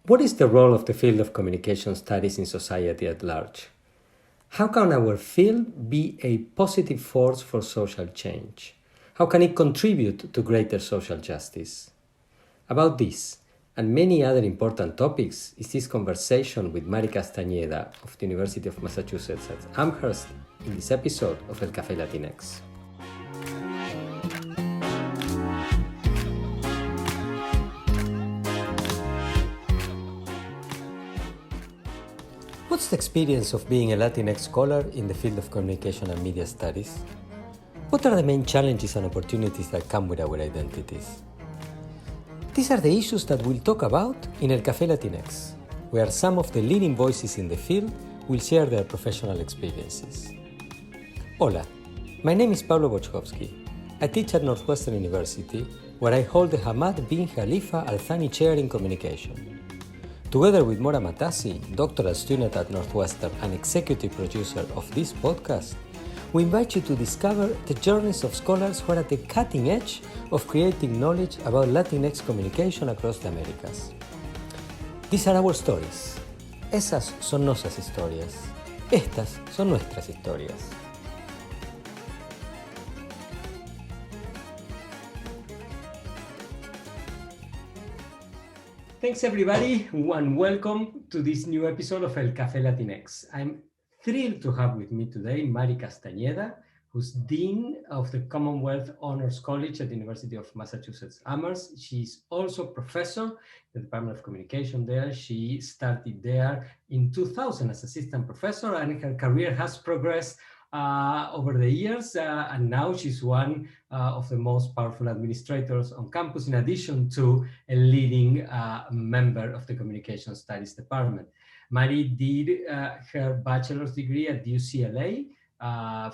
What is the role of the field of communication studies in society at large? How can our field be a positive force for social change? How can it contribute to greater social justice? About this and many other important topics is this conversation with Mari Castañeda of the University of Massachusetts at Amherst in this episode of El Café Latinx. What's the experience of being a Latinx scholar in the field of communication and media studies? What are the main challenges and opportunities that come with our identities? These are the issues that we'll talk about in El Café Latinx, where some of the leading voices in the field will share their professional experiences. Hola, my name is Pablo Boczkowski. I teach at Northwestern University, where I hold the Hamad bin Khalifa Al Thani Chair in Communication. Together with Mora Matassi, doctoral student at Northwestern and executive producer of this podcast, we invite you to discover the journeys of scholars who are at the cutting edge of creating knowledge about Latinx communication across the Americas. These are our stories. Esas son nuestras historias. Estas son nuestras historias. Thanks everybody and welcome to this new episode of El Café Latinx. I'm thrilled to have with me today Mari Castañeda, who's Dean of the Commonwealth Honors College at the University of Massachusetts Amherst. She's also professor in the Department of Communication there. She started there in 2000 as assistant professor, and her career has progressed over the years, and now she's one of the most powerful administrators on campus, in addition to a leading member of the Communication Studies Department. Mari did her bachelor's degree at UCLA,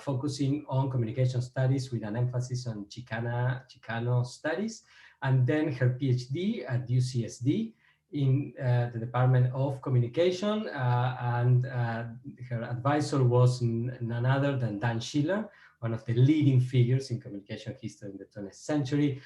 focusing on communication studies with an emphasis on Chicano studies, and then her PhD at UCSD in the Department of Communication, and her advisor was none other than Dan Schiller, one of the leading figures in communication history in the 20th century.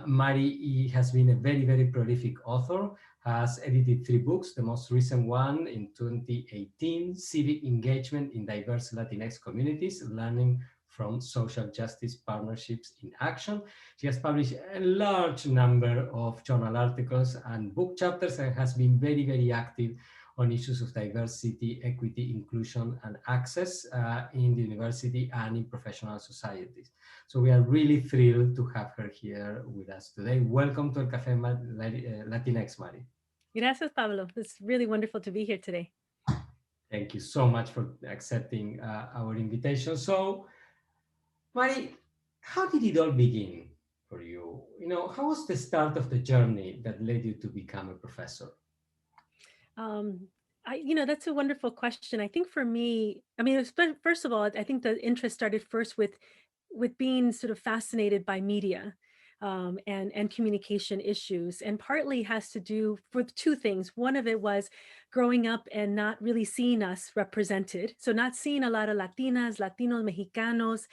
Mari has been a very, very prolific author, has edited 3 books, the most recent one in 2018, Civic Engagement in Diverse Latinx Communities, Learning from Social Justice Partnerships in Action. She has published a large number of journal articles and book chapters, and has been very, very active on issues of diversity, equity, inclusion, and access in the university and in professional societies. So we are really thrilled to have her here with us today. Welcome to El Café Latinx, Mari. Gracias, Pablo. It's really wonderful to be here today. Thank you so much for accepting our invitation. So, Mari, how did it all begin for you? How was the start of the journey that led you to become a professor? That's a wonderful question. I think for me, first of all, I think the interest started first with being sort of fascinated by media. And communication issues, and partly has to do with 2 things. One of it was growing up and not really seeing us represented, so not seeing a lot of Latinas, Latinos, Mexicanos,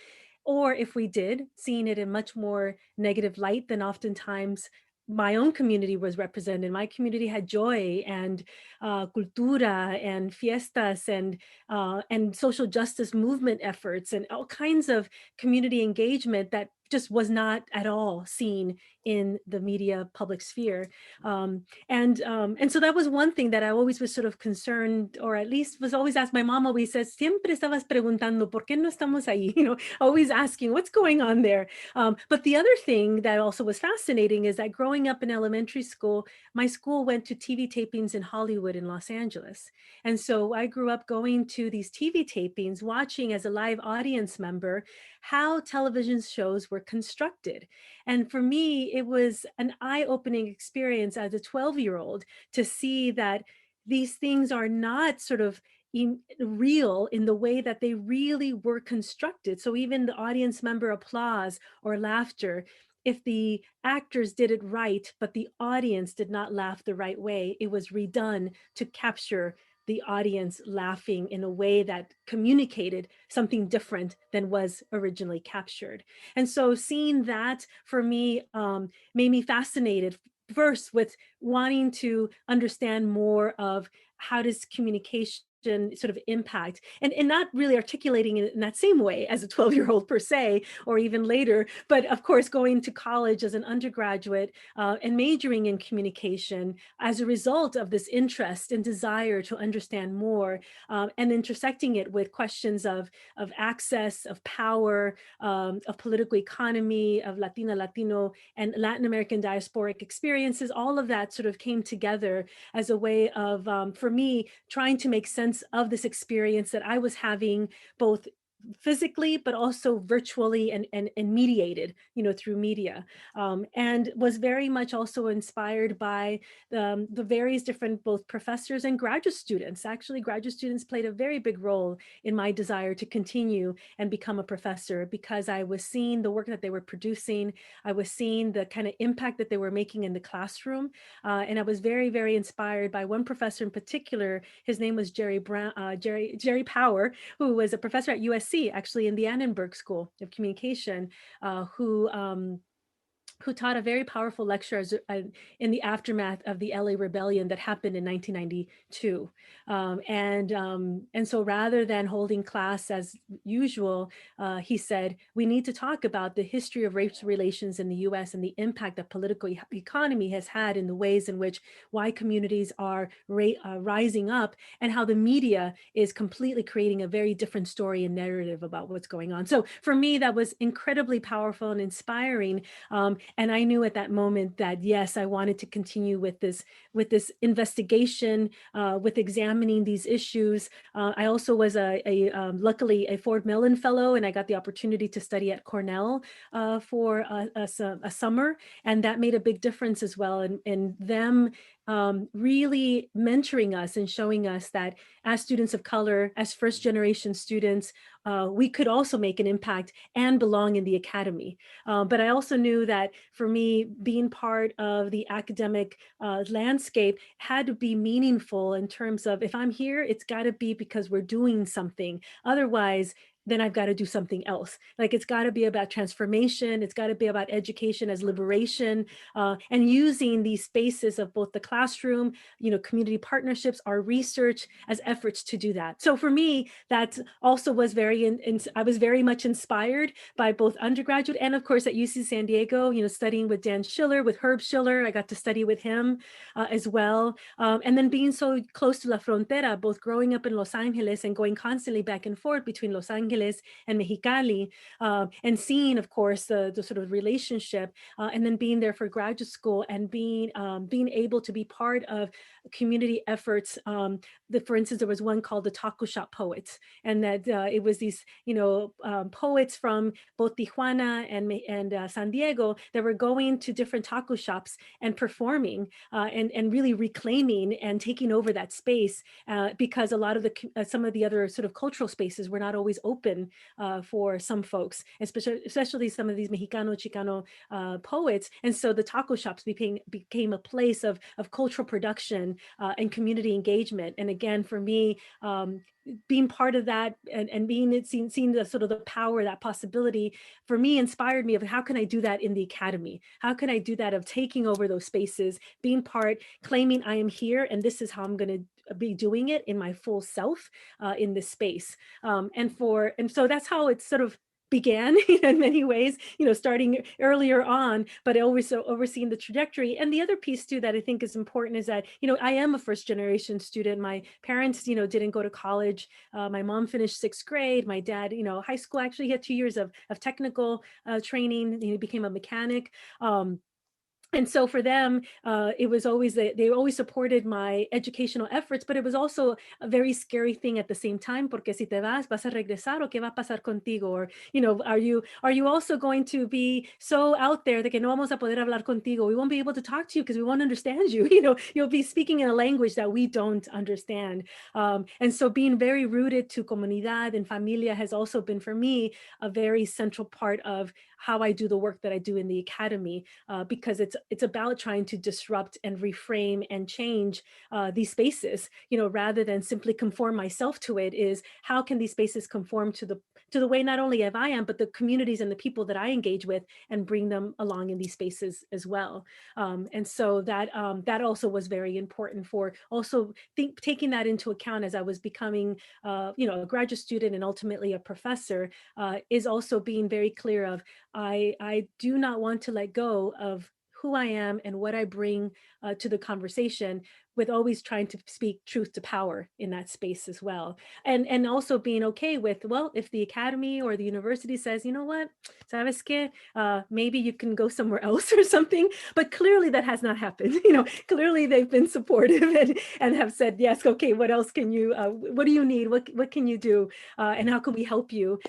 or if we did, seeing it in much more negative light than oftentimes my own community was represented. My community had joy and cultura and fiestas and social justice movement efforts and all kinds of community engagement that just was not at all seen in the media public sphere. And so that was one thing that I always was sort of concerned, or at least was always asked. My mom always says, siempre estabas preguntando, ¿por qué no estamos ahí? Always asking what's going on there. But the other thing that also was fascinating is that growing up in elementary school, my school went to TV tapings in Hollywood in Los Angeles. And so I grew up going to these TV tapings, watching as a live audience member how television shows were constructed. And for me, it was an eye-opening experience as a 12-year-old to see that these things are not sort of real in the way that they really were constructed. So even the audience member applause or laughter, if the actors did it right, but the audience did not laugh the right way, it was redone to capture the audience laughing in a way that communicated something different than was originally captured. And so seeing that for me made me fascinated first with wanting to understand more of how does communication sort of impact, and not really articulating it in that same way as a 12-year-old per se, or even later, but of course going to college as an undergraduate and majoring in communication as a result of this interest and desire to understand more, and intersecting it with questions of access, of power, of political economy, of Latino, and Latin American diasporic experiences. All of that sort of came together as a way of, for me, trying to make sense of this experience that I was having, both physically, but also virtually and mediated, through media, and was very much also inspired by the various different both professors and graduate students. Actually, graduate students played a very big role in my desire to continue and become a professor, because I was seeing the work that they were producing. I was seeing the kind of impact that they were making in the classroom. And I was very, very inspired by one professor in particular. His name was Jerry Power, who was a professor at USC, actually in the Annenberg School of Communication, who taught a very powerful lecture in the aftermath of the LA rebellion that happened in 1992. And so rather than holding class as usual, he said, we need to talk about the history of race relations in the US and the impact that political economy has had in the ways in which white communities are rising up, and how the media is completely creating a very different story and narrative about what's going on. So for me, that was incredibly powerful and inspiring. And I knew at that moment that, yes, I wanted to continue with this investigation, with examining these issues. I also was luckily a Ford Mellon Fellow, and I got the opportunity to study at Cornell for a summer. And that made a big difference as well in them really mentoring us and showing us that as students of color, as first generation students, we could also make an impact and belong in the academy. But I also knew that for me, being part of the academic landscape had to be meaningful in terms of, if I'm here, it's got to be because we're doing something. Otherwise, then I've got to do something else. Like, it's got to be about transformation. It's got to be about education as liberation, and using these spaces of both the classroom, community partnerships, our research as efforts to do that. So for me, that also was I was very much inspired by both undergraduate and, of course, at UC San Diego, studying with Dan Schiller, with Herb Schiller. I got to study with him as well. And then being so close to La Frontera, both growing up in Los Angeles and going constantly back and forth between Los Angeles and Mexicali, and seeing, of course, the sort of relationship, and then being there for graduate school and being able to be part of community efforts. For instance, there was one called the Taco Shop Poets, and that it was these, poets from both Tijuana and San Diego that were going to different taco shops and performing, and really reclaiming and taking over that space, because a lot of some of the other sort of cultural spaces were not always open for some folks, especially some of these Mexicano, Chicano poets. And so the taco shops became a place of cultural production and community engagement. And again, for me, being part of that and seeing the sort of the power, that possibility, for me, inspired me of how can I do that in the academy? How can I do that of taking over those spaces, being part, claiming I am here, and this is how I'm going to be doing it in my full self in this space. And so that's how it sort of began in many ways, starting earlier on, but always overseeing the trajectory. And the other piece too that I think is important is that, I am a first generation student. My parents, didn't go to college. My mom finished 6th grade. My dad, high school. Actually, he had 2 years of technical training. He became a mechanic. And so for them, it was always they always supported my educational efforts, but it was also a very scary thing at the same time, porque si te vas a regresar, o qué va a pasar contigo? Or, are you also going to be so out there that que no vamos a poder hablar contigo? We won't be able to talk to you because we won't understand you. You'll be speaking in a language that we don't understand. And so being very rooted to comunidad and familia has also been for me a very central part of how I do the work that I do in the academy, because it's about trying to disrupt and reframe and change these spaces, rather than simply conform myself to it. Is how can these spaces conform to the way not only of I am, but the communities and the people that I engage with, and bring them along in these spaces as well. And so that also was very important for also taking that into account as I was becoming, a graduate student and ultimately a professor, is also being very clear of, I do not want to let go of who I am and what I bring to the conversation, with always trying to speak truth to power in that space as well. And also being okay with, well, if the academy or the university says, you know what, sabes que, maybe you can go somewhere else or something, but clearly that has not happened. Clearly they've been supportive and have said, yes, okay, what else can you, what do you need? What can you do? And how can we help you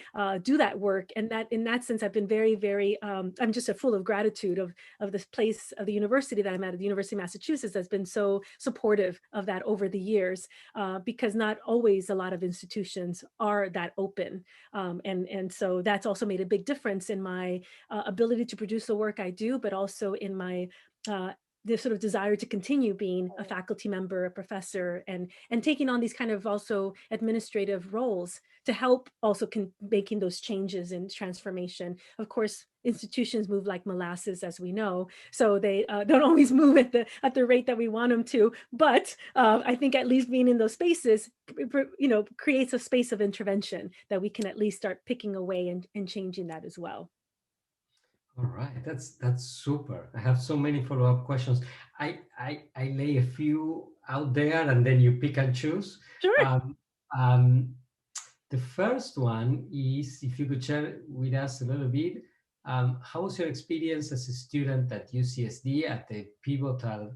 do that work? And that, in that sense, I've been very, very, I'm just full of gratitude of this place, of the university that I'm at the University of Massachusetts, that's been so supportive of that over the years, because not always a lot of institutions are that open. And so that's also made a big difference in my ability to produce the work I do, but also in my the sort of desire to continue being a faculty member, a professor, and taking on these kind of also administrative roles to help also making those changes and transformation. Of course, institutions move like molasses, as we know, so they don't always move at the rate that we want them to. But I think at least being in those spaces, creates a space of intervention that we can at least start picking away and changing that as well. All right, that's super. I have so many follow-up questions. I lay a few out there, and then you pick and choose. Sure. Um, um, the first one is, if you could share with us a little bit, how was your experience as a student at UCSD at the pivotal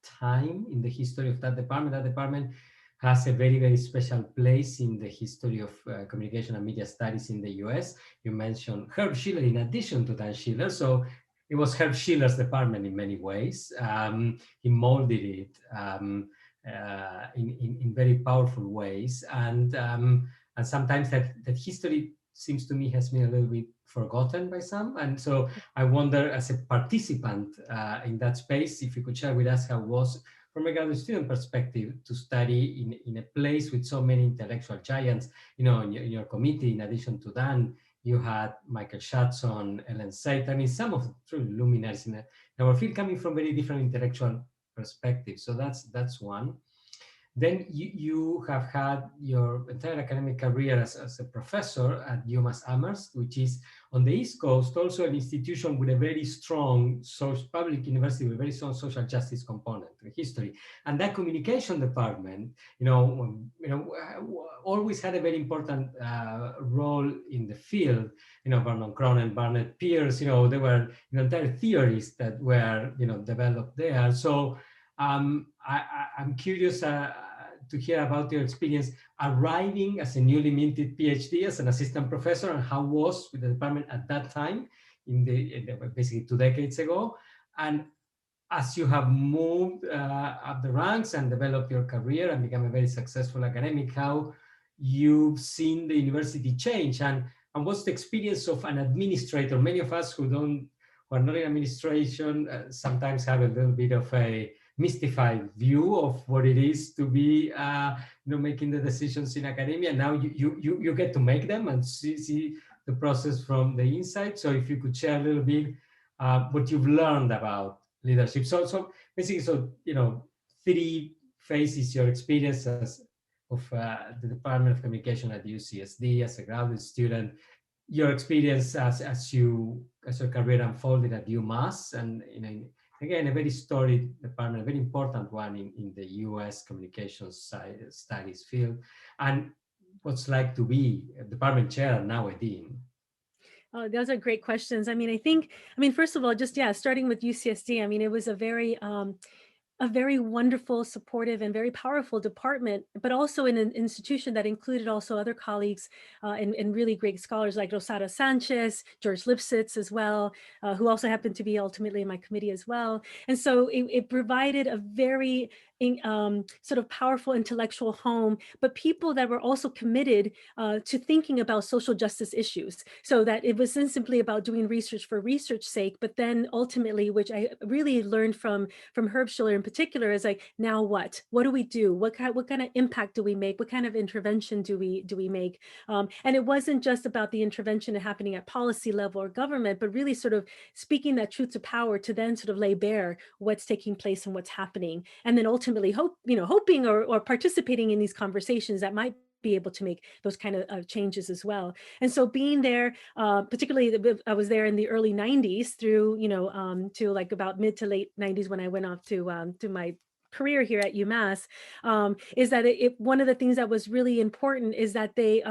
time in the history of that department? That department has a very, very special place in the history of communication and media studies in the US. You mentioned Herb Schiller in addition to Dan Schiller. So it was Herb Schiller's department in many ways. He molded it in very powerful ways. And sometimes that history seems to me has been a little bit forgotten by some. And so I wonder, as a participant in that space, if you could share with us how it was from a graduate student perspective to study in a place with so many intellectual giants. In your committee, in addition to Dan, you had Michael Shatson, Ellen Sater, I mean, some of the true luminaries in our field, coming from very different intellectual perspectives. So that's one. Then you have had your entire academic career as a professor at UMass Amherst, which is on the East Coast, also an institution with a very strong public university with a very strong social justice component in history. And that communication department, always had a very important role in the field. Vernon Cronin, Barnett Pierce, there were entire theories that were developed there. So I'm curious to hear about your experience arriving as a newly minted PhD as an assistant professor, and how was with the department at that time, basically 2 decades ago. And as you have moved up the ranks and developed your career and become a very successful academic, how you've seen the university change, and what's the experience of an administrator? Many of us who are not in administration sometimes have a little bit of a mystified view of what it is to be making the decisions in academia. Now you get to make them and see the process from the inside. So if you could share a little bit what you've learned about leadership. So basically, 3 phases: your experience of the Department of Communication at UCSD as a graduate student, your experience as your career unfolded at UMass, and again, a very storied department, a very important one in the US communications studies field, and what's like to be a department chair and now a dean. Oh, those are great questions. I mean, first of all, just, starting with UCSD, I mean, it was a very wonderful, supportive, and very powerful department, but also in an institution that included also other colleagues and really great scholars like Rosada Sanchez, George Lipsitz as well, who also happened to be ultimately in my committee as well. And so it provided a very sort of powerful intellectual home, but people that were also committed to thinking about social justice issues, so that it wasn't simply about doing research for research sake, but then ultimately, which I really learned from Herb Schiller in particular, is like, now what do we do? What kind of impact do we make? What kind of intervention do we make? And it wasn't just about the intervention happening at policy level or government, but really sort of speaking that truth to power to then sort of lay bare what's taking place and what's happening, and then ultimately hoping or participating in these conversations that might be able to make those kind of changes as well. And so being there, particularly I was there in the early 90s through, to like about mid to late 90s when I went off to my career here at UMass, is that one of the things that was really important is that they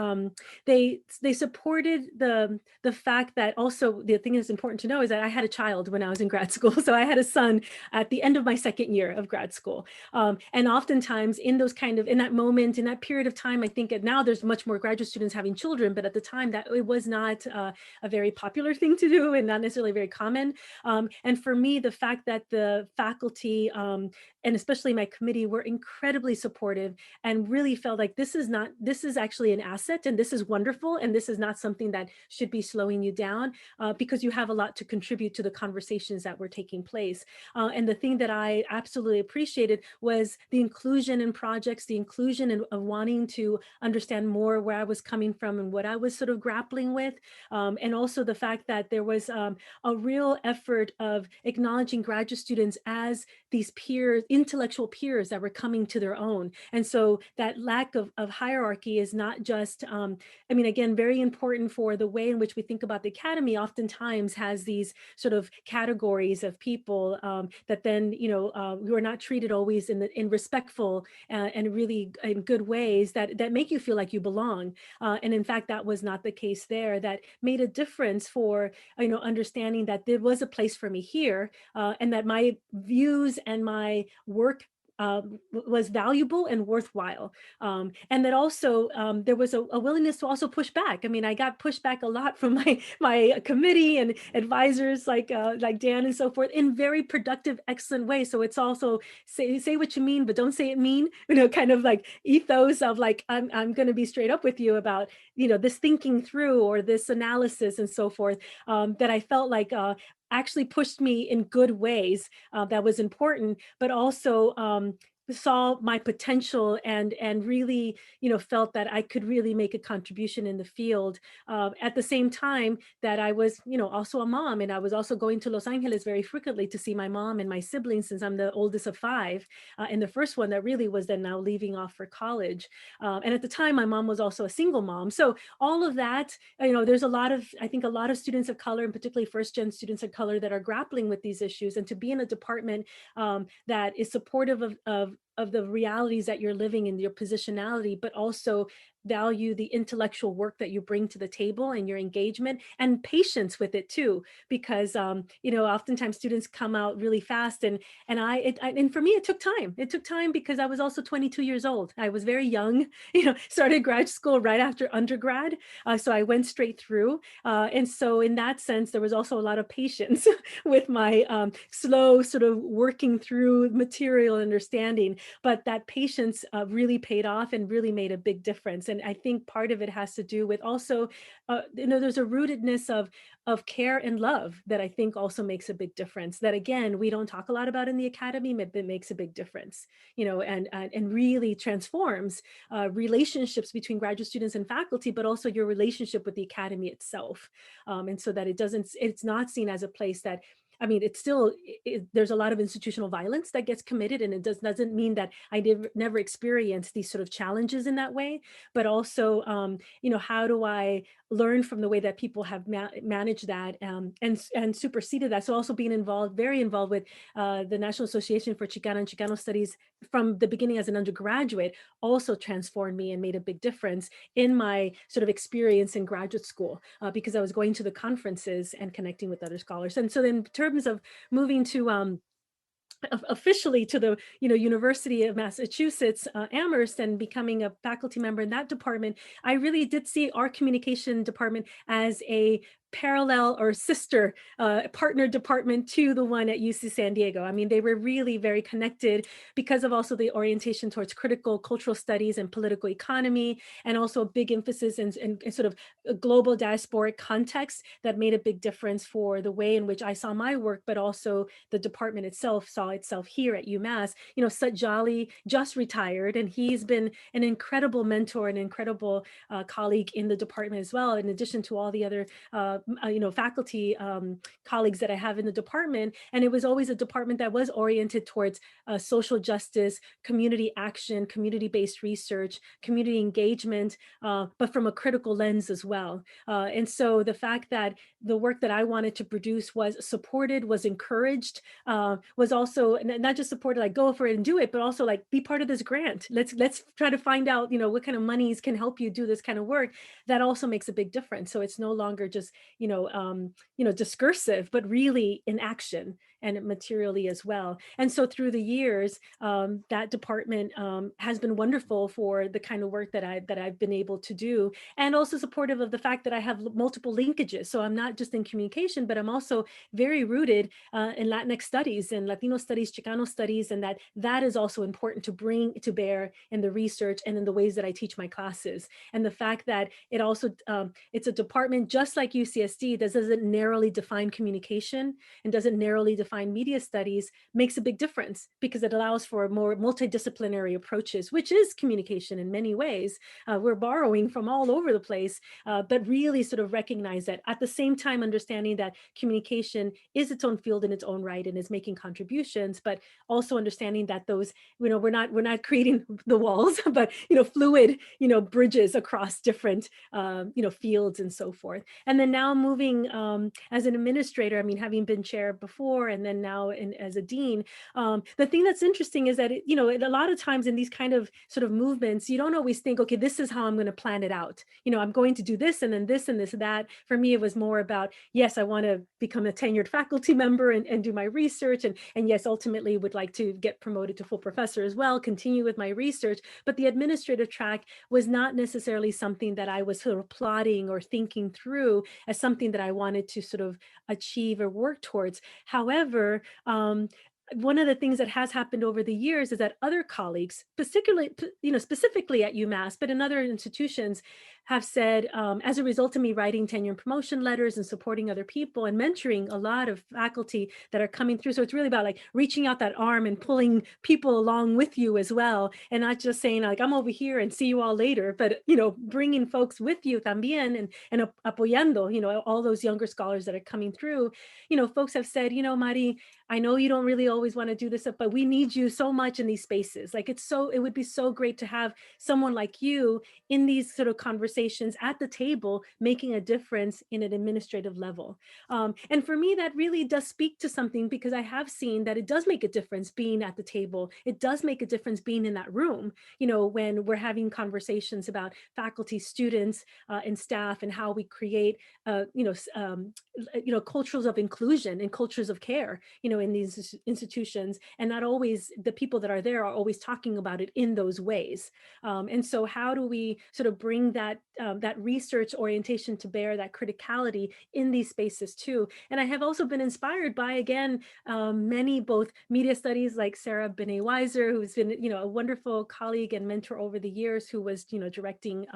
supported the fact that, also the thing that's important to know is that I had a child when I was in grad school. So I had a son at the end of my second year of grad school. And oftentimes in that moment, in that period of time, I think now there's much more graduate students having children, but at the time that it was not a very popular thing to do and not necessarily very common. And for me, the fact that the faculty, and especially my committee, were incredibly supportive and really felt like this is actually an asset, and this is wonderful, and this is not something that should be slowing you down, because you have a lot to contribute to the conversations that were taking place. And the thing that I absolutely appreciated was the inclusion in projects, the inclusion of wanting to understand more where I was coming from and what I was sort of grappling with. And also the fact that there was a real effort of acknowledging graduate students as these peers, intellectual peers that were coming to their own. And so that lack of hierarchy is not just, again, very important for the way in which we think about the academy. Oftentimes has these sort of categories of people that then, who are not treated always in respectful and really in good ways that make you feel like you belong. And in fact, that was not the case there. That made a difference for, understanding that there was a place for me here, and that my views and my work was valuable and worthwhile. And that also there was a willingness to also push back. I mean, I got pushed back a lot from my committee and advisors like Dan and so forth, in very productive, excellent ways. So it's also say what you mean, but don't say it mean, kind of like ethos of like, I'm going to be straight up with you about, this thinking through or this analysis and so forth, that I felt like actually pushed me in good ways, that was important, but also saw my potential and really, felt that I could really make a contribution in the field. At the same time that I was, also a mom, and I was also going to Los Angeles very frequently to see my mom and my siblings, since I'm the oldest of five, and the first one that really was then now leaving off for college. And at the time, my mom was also a single mom. So all of that, there's I think a lot of students of color, and particularly first-gen students of color, that are grappling with these issues, and to be in a department that is supportive of the realities that you're living in, your positionality, but also value the intellectual work that you bring to the table and your engagement and patience with it too, because oftentimes students come out really fast, and for me it took time because I was also 22 years old. I was very young, started grad school right after undergrad, so I went straight through, and so in that sense there was also a lot of patience with my slow sort of working through material understanding, but that patience really paid off and really made a big difference. And I think part of it has to do with also, there's a rootedness of care and love that I think also makes a big difference, that again, we don't talk a lot about in the academy, but it makes a big difference, and really transforms relationships between graduate students and faculty, but also your relationship with the academy itself. And so that it's not seen as a place that, it's still, there's a lot of institutional violence that gets committed, and it doesn't mean that I never experienced these sort of challenges in that way, but also, how do I learn from the way that people have managed that, and superseded that. So also being very involved with the National Association for Chicana and Chicano Studies from the beginning as an undergraduate also transformed me and made a big difference in my sort of experience in graduate school, because I was going to the conferences and connecting with other scholars. And so in terms of moving to officially to the University of Massachusetts Amherst and becoming a faculty member in that department, I really did see our communication department as a parallel or sister partner department to the one at UC San Diego. I mean, they were really very connected because of also the orientation towards critical cultural studies and political economy, and also a big emphasis in sort of a global diasporic context that made a big difference for the way in which I saw my work, but also the department itself saw itself here at UMass. You know, Sut Jolly just retired, and he's been an incredible mentor, an incredible colleague in the department as well, in addition to all the other faculty colleagues that I have in the department. And it was always a department that was oriented towards social justice, community action, community-based research, community engagement, but from a critical lens as well. And so the fact that the work that I wanted to produce was supported, was encouraged, was also not just supported, like go for it and do it, but also like be part of this grant. Let's try to find out, what kind of monies can help you do this kind of work. That also makes a big difference. So it's no longer just, discursive, but really in action and materially as well. And so through the years, that department has been wonderful for the kind of work that I've been able to do, and also supportive of the fact that I have multiple linkages. So I'm not just in communication, but I'm also very rooted in Latinx studies and Latino studies, Chicano studies, and that is also important to bring to bear in the research and in the ways that I teach my classes. And the fact that it also, it's a department just like UCSD that doesn't narrowly define communication and doesn't narrowly define media studies makes a big difference, because it allows for more multidisciplinary approaches, which is communication in many ways. We're borrowing from all over the place, but really sort of recognize that at the same time, understanding that communication is its own field in its own right and is making contributions, but also understanding that those, we're not creating the walls, but, fluid, bridges across different, fields and so forth. And then now moving as an administrator, I mean, having been chair before and then now as a dean, the thing that's interesting is that, a lot of times in these kind of sort of movements, you don't always think, okay, this is how I'm going to plan it out. I'm going to do this and then this and this and that. For me, it was more about, yes, I want to become a tenured faculty member and do my research. And yes, ultimately would like to get promoted to full professor as well, continue with my research. But the administrative track was not necessarily something that I was sort of plotting or thinking through as something that I wanted to sort of achieve or work towards. However, one of the things that has happened over the years is that other colleagues, specifically at UMass, but in other institutions, have said, as a result of me writing tenure and promotion letters and supporting other people and mentoring a lot of faculty that are coming through. So it's really about like reaching out that arm and pulling people along with you as well, and not just saying like, I'm over here and see you all later, but, bringing folks with you también and apoyando, all those younger scholars that are coming through. Folks have said, Mari, I know you don't really always want to do this, but we need you so much in these spaces. Like it would be so great to have someone like you in these sort of conversations at the table, making a difference in an administrative level. And for me, that really does speak to something, because I have seen that it does make a difference being at the table. It does make a difference being in that room, when we're having conversations about faculty, students, and staff, and how we create, cultures of inclusion and cultures of care, in these institutions. And not always the people that are there are always talking about it in those ways. And so how do we sort of bring that research orientation to bear, that criticality in these spaces too? And I have also been inspired by, again, many both media studies like Sarah Benet-Weiser, who's been, a wonderful colleague and mentor over the years, who was, directing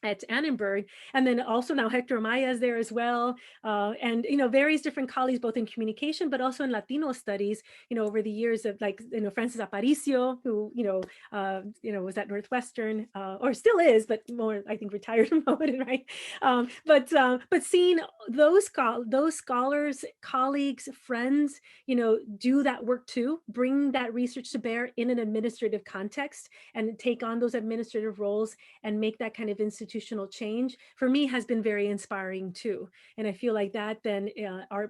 at Annenberg, and then also now Hector Amaya is there as well, and various different colleagues both in communication but also in Latino studies. Over the years of like Francis Aparicio, who was at Northwestern or still is, but more I think retired moment, right? But seeing those scholars, colleagues, friends, do that work too, bring that research to bear in an administrative context and take on those administrative roles and make that kind of institutional change, for me has been very inspiring too. And I feel like that then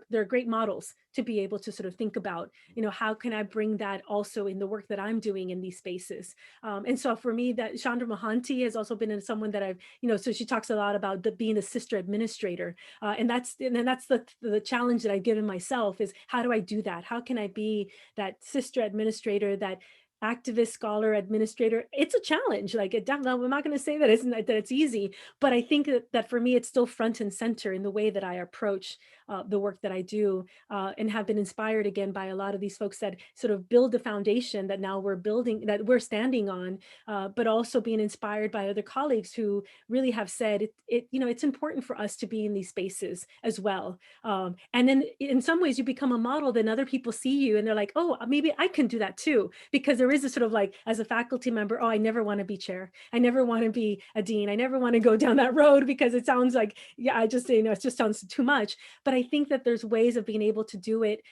they're great models to be able to sort of think about, how can I bring that also in the work that I'm doing in these spaces. And so for me, that Chandra Mohanty has also been someone that I've, so she talks a lot about being a sister administrator. And that's the challenge that I've given myself is, how do I do that? How can I be that sister administrator that activist, scholar, administrator, it's a challenge. Like it definitely, I'm not going to say that it's easy, but I think that for me, it's still front and center in the way that I approach the work that I do, and have been inspired again by a lot of these folks that sort of build the foundation that now we're building, that we're standing on, but also being inspired by other colleagues who really have said it's important for us to be in these spaces as well. And then in some ways you become a model, then other people see you and they're like, oh, maybe I can do that too. Because there is a sort of like, as a faculty member, oh, I never want to be chair. I never want to be a dean. I never want to go down that road because it sounds like, yeah, it just sounds too much. But I think that there's ways of being able to do it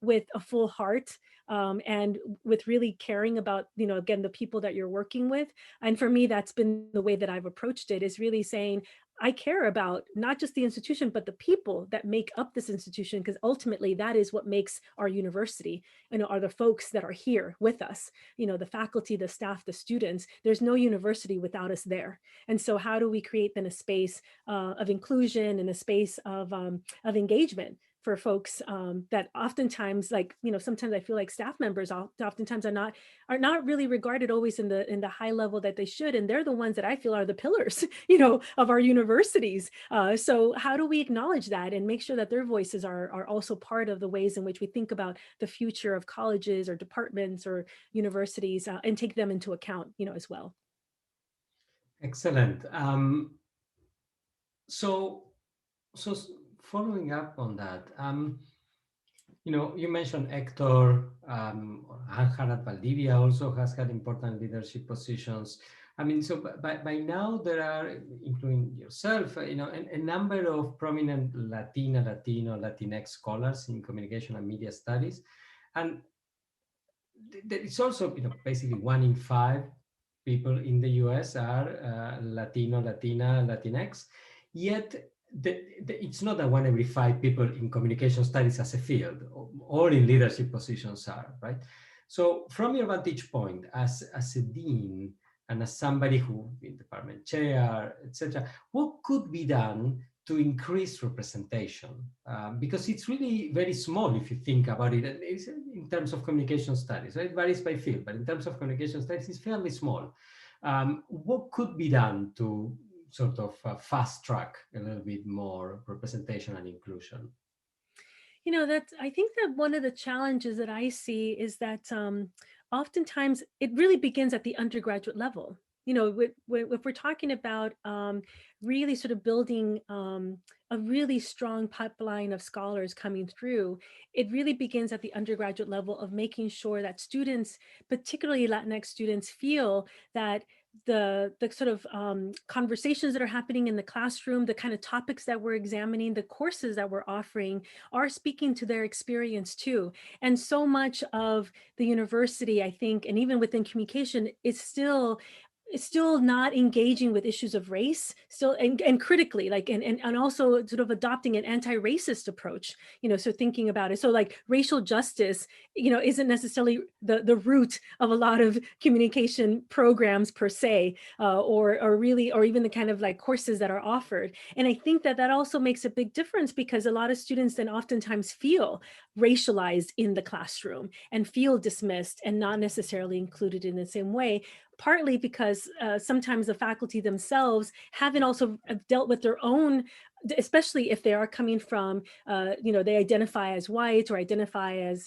with a full heart, and with really caring about, again, the people that you're working with. And for me, that's been the way that I've approached it, is really saying, I care about not just the institution, but the people that make up this institution, because ultimately that is what makes our university, are the folks that are here with us, the faculty, the staff, the students. There's no university without us there. And so how do we create then a space of inclusion and a space of engagement for folks that oftentimes, like, sometimes I feel like staff members oftentimes are not really regarded always in the high level that they should. And they're the ones that I feel are the pillars, of our universities. So how do we acknowledge that and make sure that their voices are also part of the ways in which we think about the future of colleges or departments or universities, and take them into account, as well. Excellent. So following up on that, you mentioned Hector, Hanjarat Valdivia also has had important leadership positions. I mean, so by now there are, including yourself, a number of prominent Latino, Latinx scholars in communication and media studies. And it's also, basically 1 in 5 people in the US are Latino, Latina, Latinx. Yet it's not that 1 every 5 people in communication studies as a field or in leadership positions are, right? So from your vantage point as a dean and as somebody who in department chair, etc., what could be done to increase representation? Because it's really very small if you think about it in terms of communication studies, right? It varies by field, but in terms of communication studies, it's fairly small. What could be done to sort of fast track a little bit more representation and inclusion? I think that one of the challenges that I see is that oftentimes it really begins at the undergraduate level. If we're talking about really sort of building a really strong pipeline of scholars coming through, it really begins at the undergraduate level of making sure that students, particularly Latinx students, feel that the sort of conversations that are happening in the classroom, the kind of topics that we're examining, the courses that we're offering are speaking to their experience too. And so much of the university, I think, and even within communication, is still not engaging with issues of race, still and critically, like and also sort of adopting an anti-racist approach, so thinking about it. So like racial justice, isn't necessarily the root of a lot of communication programs per se, or even the kind of like courses that are offered. And I think that also makes a big difference, because a lot of students then oftentimes feel racialized in the classroom and feel dismissed and not necessarily included in the same way, partly because sometimes the faculty themselves haven't also dealt with their own, especially if they are coming from, they identify as white or identify as,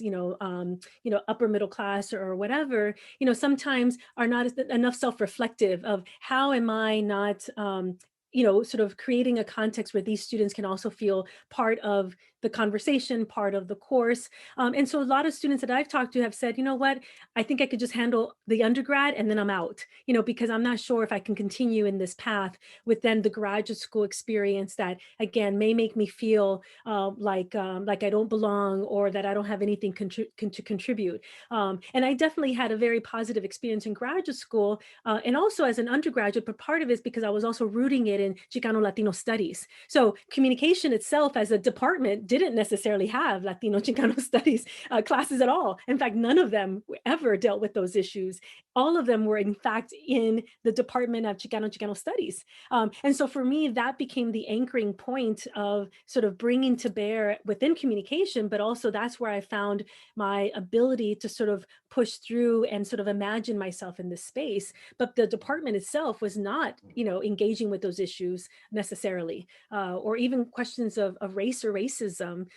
upper middle class or whatever, sometimes are not enough self-reflective of how am I not, sort of creating a context where these students can also feel part of the conversation, part of the course. And so a lot of students that I've talked to have said, you know what, I think I could just handle the undergrad and then I'm out, because I'm not sure if I can continue in this path with then the graduate school experience that, again, may make me feel like I don't belong, or that I don't have anything to contribute. And I definitely had a very positive experience in graduate school, and also as an undergraduate, but part of it is because I was also rooting it in Chicano Latino studies. So communication itself as a department didn't necessarily have Latino Chicano studies classes at all. In fact, none of them ever dealt with those issues. All of them were in fact in the Department of Chicano Studies. And so for me, that became the anchoring point of sort of bringing to bear within communication, but also that's where I found my ability to sort of push through and sort of imagine myself in this space. But the department itself was not, engaging with those issues necessarily, or even questions of race or racism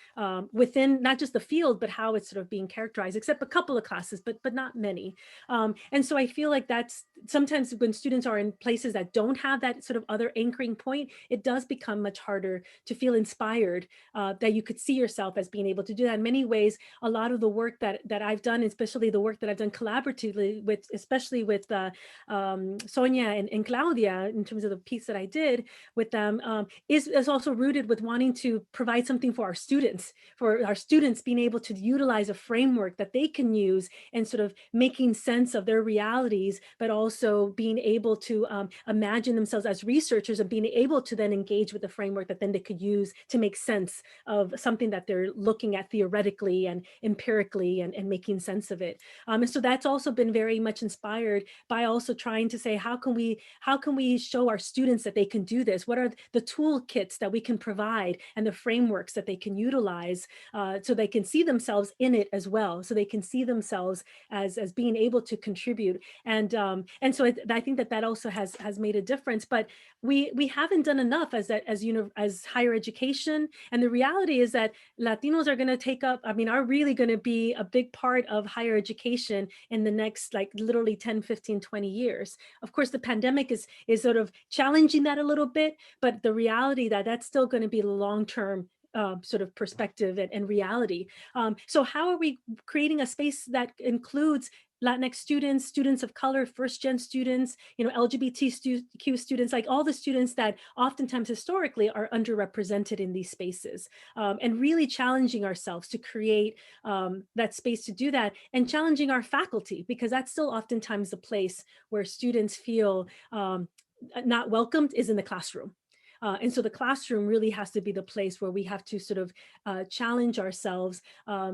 within not just the field, but how it's sort of being characterized, except a couple of classes, but not many. And so I feel like that's sometimes when students are in places that don't have that sort of other anchoring point, it does become much harder to feel inspired that you could see yourself as being able to do that. In many ways, a lot of the work that I've done, especially the work that I've done collaboratively with, especially with Sonia and Claudia, in terms of the piece that I did with them, is also rooted with wanting to provide something for our students being able to utilize a framework that they can use and sort of making sense of their realities, but also being able to imagine themselves as researchers and being able to then engage with the framework that then they could use to make sense of something that they're looking at theoretically and empirically and making sense of it. And so that's also been very much inspired by also trying to say, how can we show our students that they can do this? What are the toolkits that we can provide and the frameworks that they can utilize so they can see themselves in it as well, so they can see themselves as being able to contribute. And so I think that also has made a difference. But we haven't done enough as higher education. And the reality is that Latinos are going to are really going to be a big part of higher education in the next, like, literally 10, 15, 20 years. Of course, the pandemic is sort of challenging that a little bit, but the reality that's still going to be the long-term sort of perspective and reality. So how are we creating a space that includes Latinx students of color, first-gen students, LGBTQ students, like all the students that oftentimes historically are underrepresented in these spaces, and really challenging ourselves to create that space to do that, and challenging our faculty, because that's still oftentimes the place where students feel not welcomed is in the classroom. And so the classroom really has to be the place where we have to sort of challenge ourselves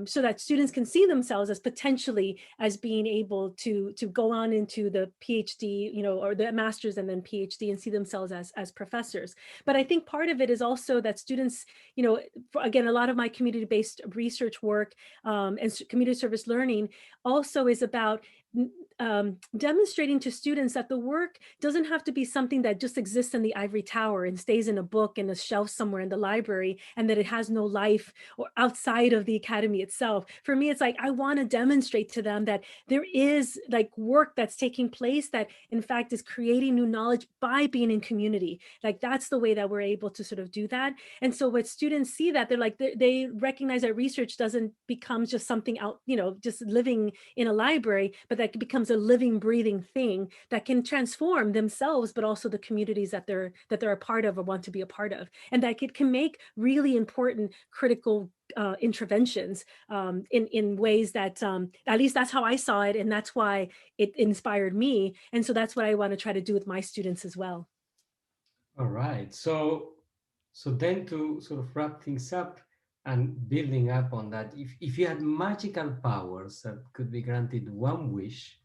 so that students can see themselves as potentially as being able to go on into the PhD, or the master's and then PhD, and see themselves as professors. But I think part of it is also that students, again, a lot of my community-based research work and community service learning also is about demonstrating to students that the work doesn't have to be something that just exists in the ivory tower and stays in a book in a shelf somewhere in the library, and that it has no life or outside of the academy itself. For me, it's like, I want to demonstrate to them that there is like work that's taking place that in fact is creating new knowledge by being in community. Like, that's the way that we're able to sort of do that. And so when students see that, they're like, they recognize that research doesn't become just something out, just living in a library, but that becomes a living, breathing thing that can transform themselves, but also the communities that they're a part of or want to be a part of, and that it can make really important critical interventions in ways that at least that's how I saw it, and that's why it inspired me. And so that's what I want to try to do with my students as well. All right. So then, to sort of wrap things up and building up on that, if you had magical powers that could be granted one wish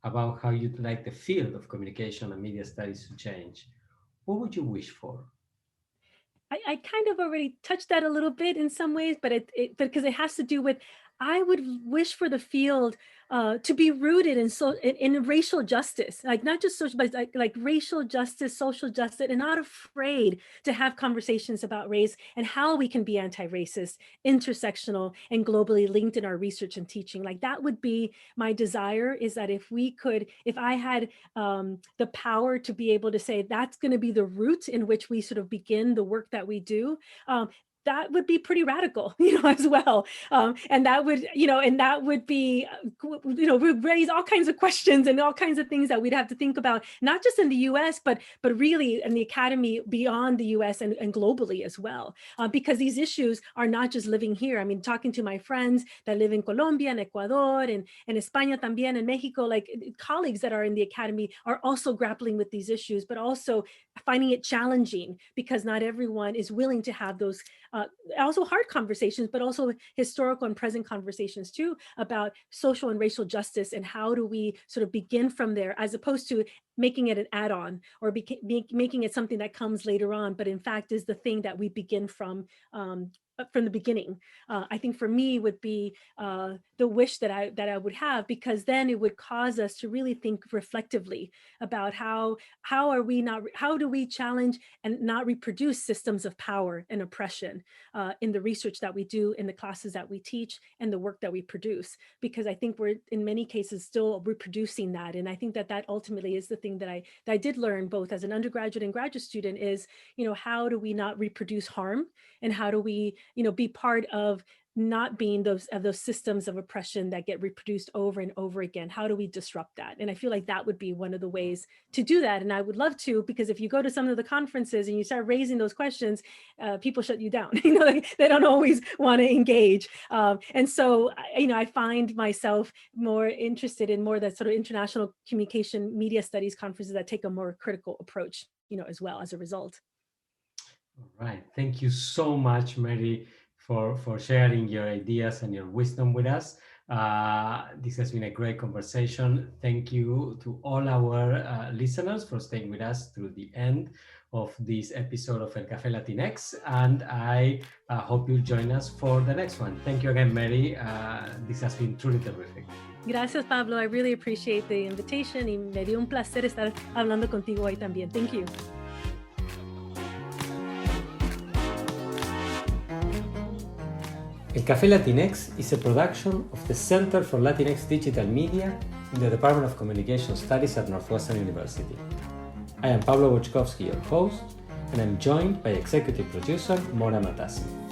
about how you'd like the field of communication and media studies to change, what would you wish for? I kind of already touched that a little bit in some ways, but because it has to do with, I would wish for the field to be rooted in racial justice, like not just social, but like racial justice, social justice, and not afraid to have conversations about race and how we can be anti-racist, intersectional, and globally linked in our research and teaching. Like, that would be my desire, is that if I had the power to be able to say that's going to be the route in which we sort of begin the work that we do, that would be pretty radical, as well. And that would be, would raise all kinds of questions and all kinds of things that we'd have to think about, not just in the US, but really in the academy beyond the US and globally as well. Because these issues are not just living here. I mean, talking to my friends that live in Colombia and Ecuador and España también and Mexico, like colleagues that are in the academy are also grappling with these issues, but also finding it challenging because not everyone is willing to have those also hard conversations, but also historical and present conversations too, about social and racial justice, and how do we sort of begin from there, as opposed to making it an add-on, or making it something that comes later on, but in fact is the thing that we begin from the beginning. I think for me would be the wish that I would have, because then it would cause us to really think reflectively about how do we challenge and not reproduce systems of power and oppression in the research that we do, in the classes that we teach, and the work that we produce, because I think we're in many cases still reproducing that. And I think that ultimately is the thing that I did learn, both as an undergraduate and graduate student, is, how do we not reproduce harm, and how do we, be part of not being those systems of oppression that get reproduced over and over again? How do we disrupt that? And I feel like that would be one of the ways to do that. And I would love to, because if you go to some of the conferences and you start raising those questions, people shut you down. They don't always want to engage. And so, I find myself more interested in more that sort of international communication media studies conferences that take a more critical approach, as well, as a result. All right. Thank you so much, Mary, for sharing your ideas and your wisdom with us. This has been a great conversation. Thank you to all our listeners for staying with us through the end of this episode of El Café Latinx, and I hope you'll join us for the next one. Thank you again, Mary. This has been truly terrific. Gracias, Pablo. I really appreciate the invitation, y me dio un placer estar hablando contigo hoy también. Thank you. El Café Latinx is a production of the Center for Latinx Digital Media in the Department of Communication Studies at Northwestern University. I am Pablo Boczkowski, your host, and I'm joined by executive producer Mora Matassi.